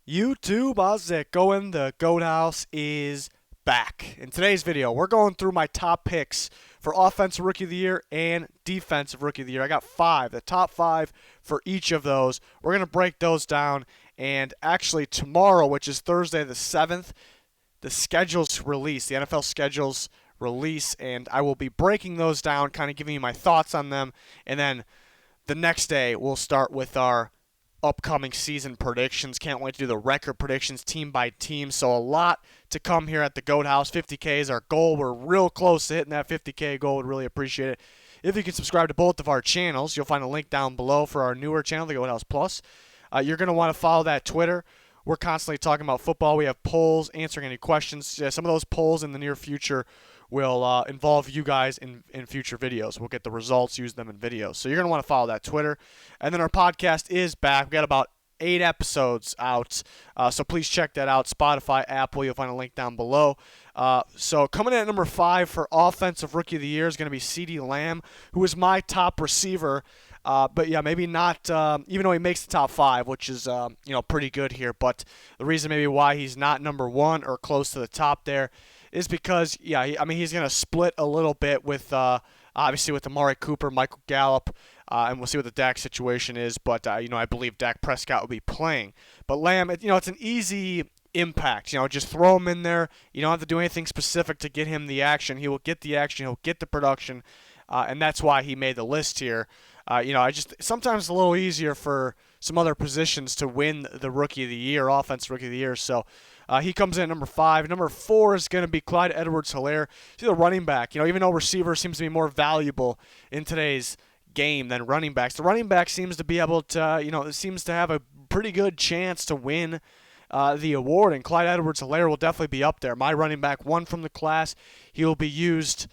YouTube, how's it going? The Goat House is back. In today's video, we're going through my top picks for Offensive Rookie of the Year and Defensive Rookie of the Year. I got five, the top five for each of those. We're going to break those down, and actually tomorrow, which is Thursday the 7th, the schedules release, the NFL schedules release, and I will be breaking those down, kind of giving you my thoughts on them, and then the next day we'll start with our upcoming season predictions. Can't wait to do the record predictions team by team. So a lot to come here at the Goat House. 50K is our goal. We're real close to hitting that 50K goal. Would really appreciate it if you can subscribe to both of our channels. You'll find a link down below for our newer channel, the Goat House Plus. You're going to want to follow that Twitter. We're constantly talking about football. We have polls, answering any questions. Some of those polls in the near future will involve you guys in future videos. We'll get the results, use them in videos. So you're going to want to follow that Twitter. And then our podcast is back. We've got about 8 episodes out. So please check that out. Spotify, Apple, you'll find a link down below. So coming in at number 5 for Offensive Rookie of the Year is going to be CeeDee Lamb, who is my top receiver. But yeah, maybe not, even though he makes the top 5, which is, pretty good here. But the reason maybe why he's not number 1 or close to the top there is because, he's going to split a little bit with, obviously with Amari Cooper, Michael Gallup, and we'll see what the Dak situation is. But, I believe Dak Prescott will be playing. But Lamb, it's an easy impact. Just throw him in there. You don't have to do anything specific to get him the action. He will get the action. He'll get the production. And that's why he made the list here. Sometimes it's a little easier for some other positions to win the Rookie of the Year, Offensive Rookie of the Year. So he comes in at number 5. Number 4 is going to be Clyde Edwards-Helaire. He's a running back. Even though receiver seems to be more valuable in today's game than running backs, the running back seems to be able to, seems to have a pretty good chance to win the award. And Clyde Edwards-Helaire will definitely be up there. My running back 1 from the class. He will be used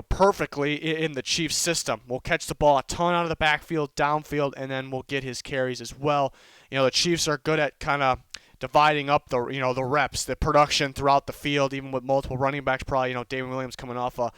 perfectly in the Chiefs system. We'll catch the ball a ton out of the backfield, downfield, and then we'll get his carries as well. The Chiefs are good at kind of dividing up the the reps, the production throughout the field, even with multiple running backs. Probably David Williams coming off a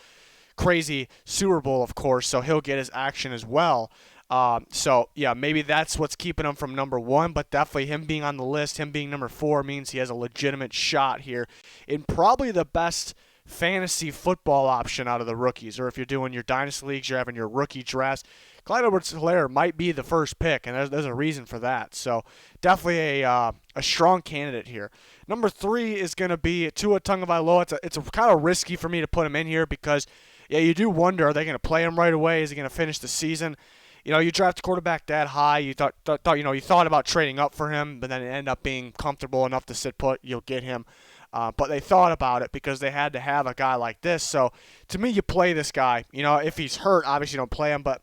crazy Super Bowl, of course, so he'll get his action as well. Maybe that's what's keeping him from number 1, but definitely him being on the list, him being number 4 means he has a legitimate shot here in probably the best fantasy football option out of the rookies. Or if you're doing your dynasty leagues, you're having your rookie drafts, Clyde Edwards-Helaire might be the first pick, and there's a reason for that. So definitely a strong candidate here. Number 3 is going to be Tua Tagovailoa. It's kind of risky for me to put him in here because, you do wonder, are they going to play him right away? Is he going to finish the season? You draft a quarterback that high, you thought you thought about trading up for him, but then it ended up being comfortable enough to sit put. You'll get him. But they thought about it because they had to have a guy like this. So to me, you play this guy. If he's hurt, obviously you don't play him, but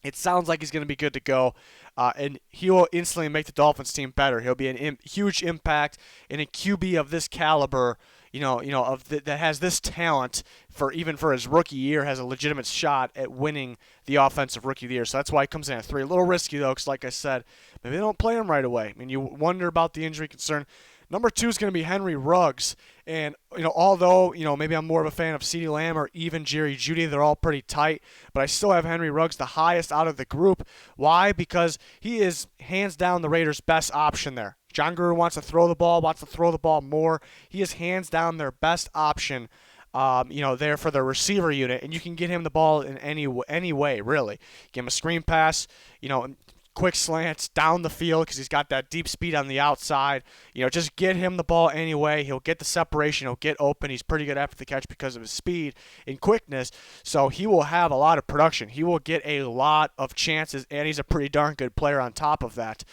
it sounds like he's going to be good to go. And he will instantly make the Dolphins team better. He'll be a huge impact in a QB of this caliber, that has this talent even for his rookie year, has a legitimate shot at winning the Offensive Rookie of the Year. So that's why he comes in at 3. A little risky, though, because like I said, maybe they don't play him right away. You wonder about the injury concern. Number 2 is going to be Henry Ruggs. And, although, maybe I'm more of a fan of CeeDee Lamb or even Jerry Jeudy, they're all pretty tight, but I still have Henry Ruggs the highest out of the group. Why? Because he is hands down the Raiders' best option there. John Gruden wants to throw the ball more. He is hands down their best option, there for the receiver unit, and you can get him the ball in any way, really. Give him a screen pass, quick slants down the field because he's got that deep speed on the outside. Just get him the ball anyway. He'll get the separation. He'll get open. He's pretty good after the catch because of his speed and quickness. So he will have a lot of production. He will get a lot of chances, and he's a pretty darn good player on top of that.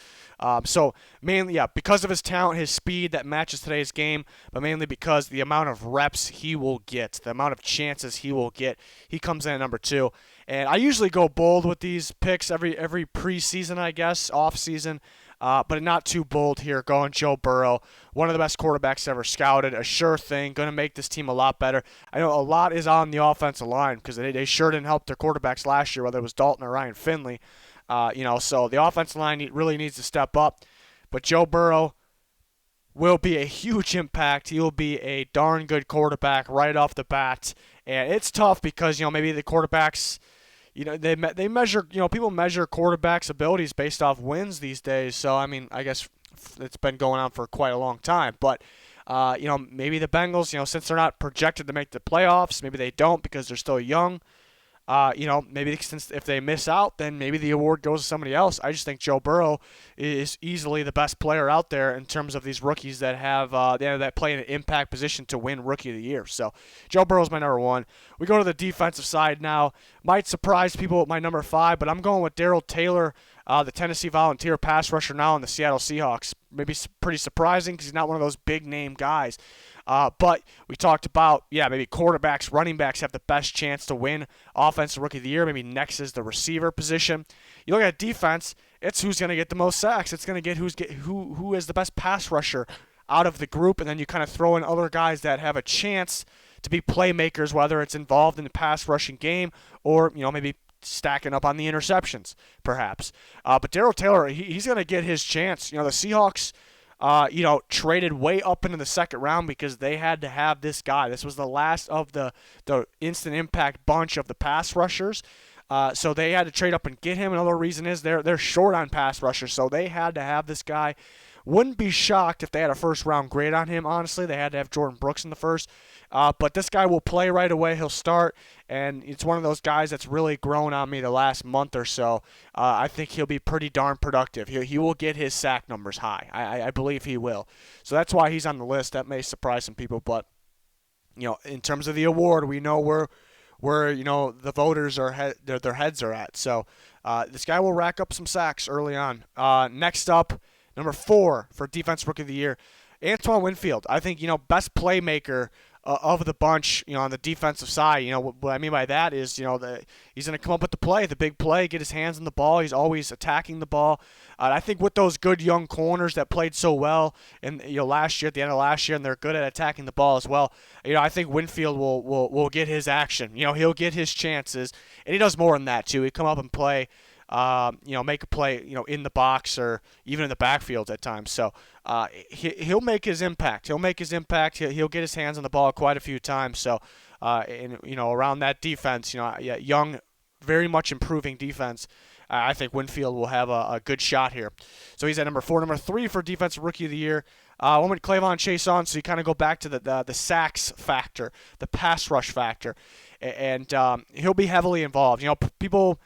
So mainly, because of his talent, his speed that matches today's game, but mainly because the amount of reps he will get, the amount of chances he will get, he comes in at number 2. And I usually go bold with these picks every preseason, I guess, off season, but not too bold here. Going Joe Burrow, one of the best quarterbacks ever scouted, a sure thing, going to make this team a lot better. I know a lot is on the offensive line because they sure didn't help their quarterbacks last year, whether it was Dalton or Ryan Finley. So the offensive line really needs to step up. But Joe Burrow will be a huge impact. He will be a darn good quarterback right off the bat. And it's tough because, maybe the quarterbacks, they measure, people measure quarterbacks' abilities based off wins these days. So, I guess it's been going on for quite a long time. But maybe the Bengals, since they're not projected to make the playoffs, maybe they don't because they're still young. Maybe since if they miss out, then maybe the award goes to somebody else. I just think Joe Burrow is easily the best player out there in terms of these rookies that have that play in an impact position to win Rookie of the Year. So Joe Burrow's my number 1. We go to the defensive side now. Might surprise people with my number 5, but I'm going with Darrell Taylor, the Tennessee Volunteer pass rusher now in the Seattle Seahawks. Maybe pretty surprising because he's not one of those big name guys. But we talked about, maybe quarterbacks, running backs have the best chance to win Offensive Rookie of the Year. Maybe next is the receiver position. You look at defense, it's who's going to get the most sacks. It's going to get who is the best pass rusher out of the group, and then you kind of throw in other guys that have a chance to be playmakers, whether it's involved in the pass rushing game or maybe stacking up on the interceptions, perhaps. But Darrell Taylor, he's going to get his chance. The Seahawks, traded way up into the second round because they had to have this guy. This was the last of the instant impact bunch of the pass rushers. So they had to trade up and get him. Another reason is they're short on pass rushers, so they had to have this guy. Wouldn't be shocked if they had a first-round grade on him, honestly. They had to have Jordan Brooks in the first. But this guy will play right away. He'll start, and it's one of those guys that's really grown on me the last month or so. I think he'll be pretty darn productive. He will get his sack numbers high. I believe he will. So that's why he's on the list. That may surprise some people, but in terms of the award, we know where the voters their heads are at. So this guy will rack up some sacks early on. Next up, number 4 for Defensive Rookie of the Year, Antoine Winfield. I think, best playmaker of the bunch, on the defensive side. What I mean by that is, he's going to come up with the play, the big play, get his hands on the ball. He's always attacking the ball. I think with those good young corners that played so well in last year, at the end of last year, and they're good at attacking the ball as well. I think Winfield will get his action. He'll get his chances, and he does more than that too. He come up and play. Make a play, in the box or even in the backfield at times. So he'll make his impact. He'll get his hands on the ball quite a few times. So, around that defense, young, very much improving defense. I think Winfield will have a good shot here. So he's at number 4. Number 3 for Defensive Rookie of the Year. One with CHAISSON. So you kind of go back to the sacks factor, the pass rush factor, and he'll be heavily involved. People,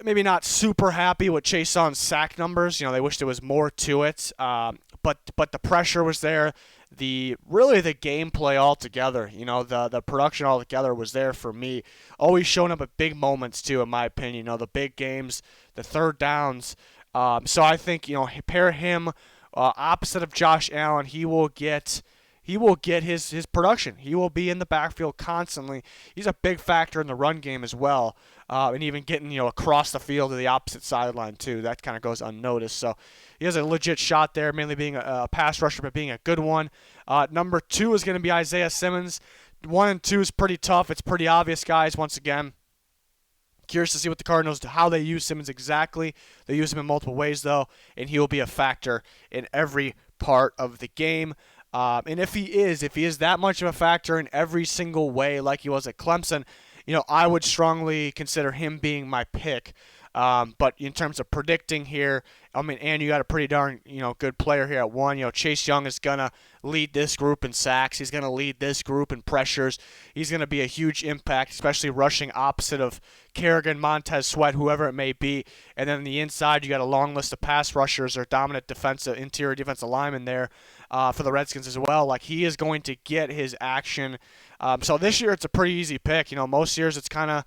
maybe not super happy with CHAISSON's sack numbers. They wish there was more to it. But the pressure was there. The gameplay altogether, the production altogether was there for me. Always showing up at big moments too, in my opinion. The big games, the third downs. So I think pair him opposite of Josh Allen. He will get his production. He will be in the backfield constantly. He's a big factor in the run game as well, and even getting across the field to the opposite sideline too. That kind of goes unnoticed. So he has a legit shot there, mainly being a pass rusher, but being a good one. Number 2 is going to be Isaiah Simmons. 1 and 2 is pretty tough. It's pretty obvious, guys. Once again, curious to see what the Cardinals do, how they use Simmons exactly. They use him in multiple ways though, and he will be a factor in every part of the game. And if he is that much of a factor in every single way like he was at Clemson, I would strongly consider him being my pick. But in terms of predicting here, and you got a pretty darn, good player here at 1. Chase Young is going to lead this group in sacks. He's going to lead this group in pressures. He's going to be a huge impact, especially rushing opposite of Kerrigan, Montez Sweat, whoever it may be. And then on the inside, you got a long list of pass rushers or dominant interior defensive linemen there for the Redskins as well. Like, he is going to get his action. So this year, it's a pretty easy pick. Most years it's kind of,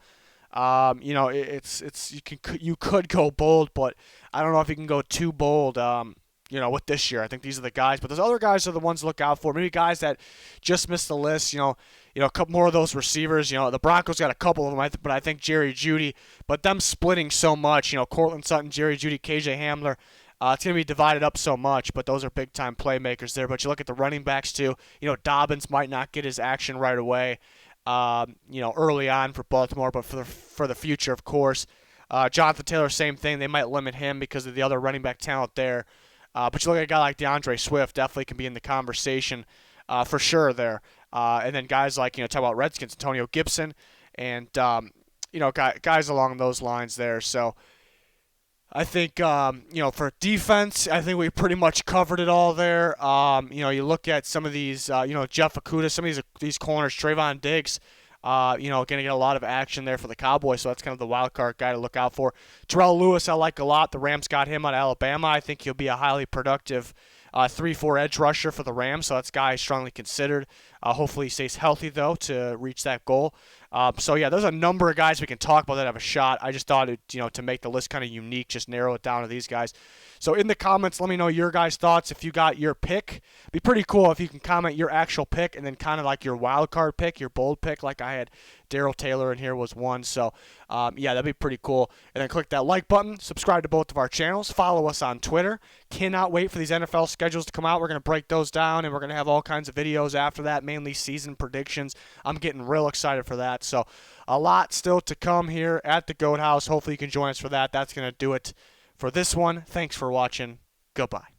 you could go bold, but I don't know if you can go too bold. With this year, I think these are the guys, but those other guys are the ones to look out for. Maybe guys that just missed the list. A couple more of those receivers. The Broncos got a couple of them, but I think Jerry Jeudy. But them splitting so much. Cortland Sutton, Jerry Jeudy, KJ Hamler. It's going to be divided up so much, but those are big-time playmakers there. But you look at the running backs too. Dobbins might not get his action right away. Early on for Baltimore, but for the future, of course. Jonathan Taylor, same thing. They might limit him because of the other running back talent there. But you look at a guy like DeAndre Swift, definitely can be in the conversation for sure there. And then guys like, talk about Redskins, Antonio Gibson, and, guys along those lines there. So I think, for defense, I think we pretty much covered it all there. You look at some of these, Jeff Okudah, some of these corners, Trayvon Diggs, going to get a lot of action there for the Cowboys, so that's kind of the wild card guy to look out for. Terrell Lewis, I like a lot. The Rams got him out of Alabama. I think he'll be a highly productive 3-4 edge rusher for the Rams, so that's a guy strongly considered. Hopefully he stays healthy, though, to reach that goal. There's a number of guys we can talk about that have a shot. I just thought, to make the list kind of unique, just narrow it down to these guys. So in the comments, let me know your guys' thoughts. If you got your pick, it'd be pretty cool if you can comment your actual pick and then kind of like your wild card pick, your bold pick, like I had Darrell Taylor in here was one. So, that'd be pretty cool. And then click that like button, subscribe to both of our channels, follow us on Twitter. Cannot wait for these NFL schedules to come out. We're going to break those down, and we're going to have all kinds of videos after that, mainly season predictions. I'm getting real excited for that. So a lot still to come here at the Goat House. Hopefully you can join us for that. That's going to do it for this one. Thanks for watching. Goodbye.